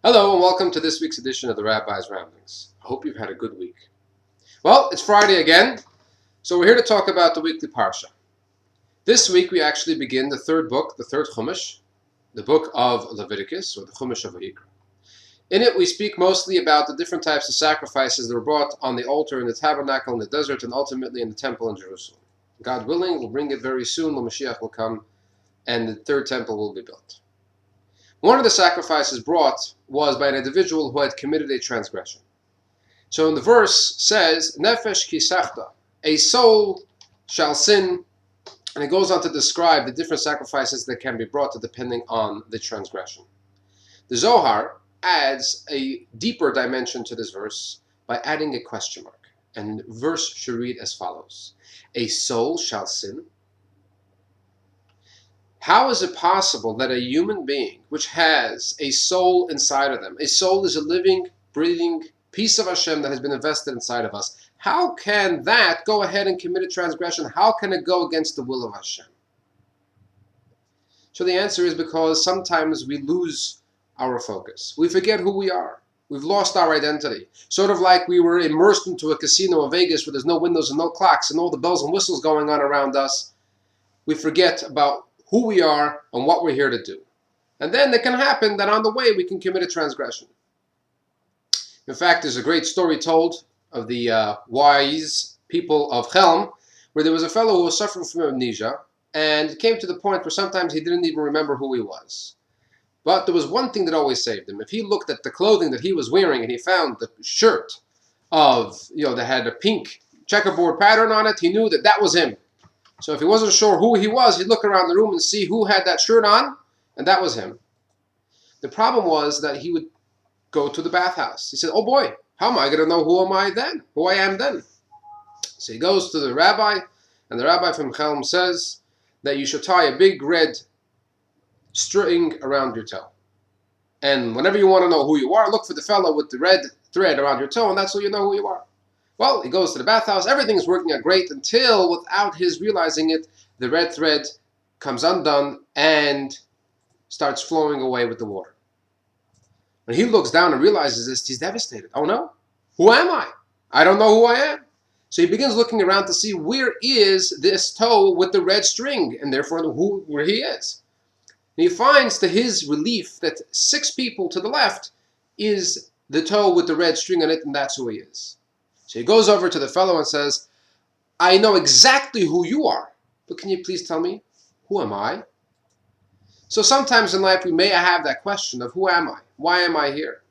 Hello and welcome to this week's edition of the Rabbi's Ramblings. I hope you've had a good week. Well, it's Friday again, so we're here to talk about the weekly Parsha. This week we actually begin the third book, the third Chumash, the book of Leviticus, or the Chumash of Vayikra. In it we speak mostly about the different types of sacrifices that were brought on the altar in the tabernacle in the desert and ultimately in the temple in Jerusalem. God willing, we'll bring it very soon when Mashiach will come and the third temple will be built. One of the sacrifices brought was by an individual who had committed a transgression. So in the verse says, Nefesh kisachta, a soul shall sin, and it goes on to describe the different sacrifices that can be brought depending on the transgression. The Zohar adds a deeper dimension to this verse by adding a question mark. And the verse should read as follows. A soul shall sin? How is it possible that a human being which has a soul inside of them, a soul is a living, breathing piece of Hashem that has been invested inside of us, how can that go ahead and commit a transgression? How can it go against the will of Hashem? So the answer is because sometimes we lose our focus. We forget who we are. We've lost our identity. Sort of like we were immersed into a casino in Vegas where there's no windows and no clocks and all the bells and whistles going on around us. We forget about who we are and what we're here to do. And then it can happen that on the way we can commit a transgression. In fact, there's a great story told of the wise people of Chelm, where there was a fellow who was suffering from amnesia, and it came to the point where sometimes he didn't even remember who he was. But there was one thing that always saved him. If he looked at the clothing that he was wearing and he found the shirt that had a pink checkerboard pattern on it, he knew that that was him. So if he wasn't sure who he was, he'd look around the room and see who had that shirt on, and that was him. The problem was that he would go to the bathhouse. He said, oh boy, how am I going to know who I am then? So he goes to the rabbi, and the rabbi from Chelm says that you should tie a big red string around your toe. And whenever you want to know who you are, look for the fellow with the red thread around your toe, and that's how you know who you are. Well, he goes to the bathhouse, everything's working out great until, without his realizing it, the red thread comes undone and starts flowing away with the water. When he looks down and realizes this, he's devastated. Oh no, who am I? I don't know who I am. So he begins looking around to see where is this toe with the red string, and therefore where he is. And he finds to his relief that 6 people to the left is the toe with the red string on it, and that's who he is. So he goes over to the fellow and says, I know exactly who you are, but can you please tell me, who am I? So sometimes in life we may have that question of who am I? Why am I here?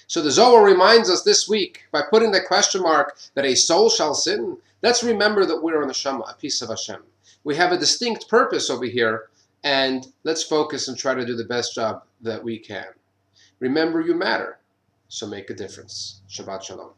So the Zohar reminds us this week by putting the question mark that a soul shall sin. Let's remember that we're a neshama, a piece of Hashem. We have a distinct purpose over here, and let's focus and try to do the best job that we can. Remember, you matter, so make a difference. Shabbat Shalom.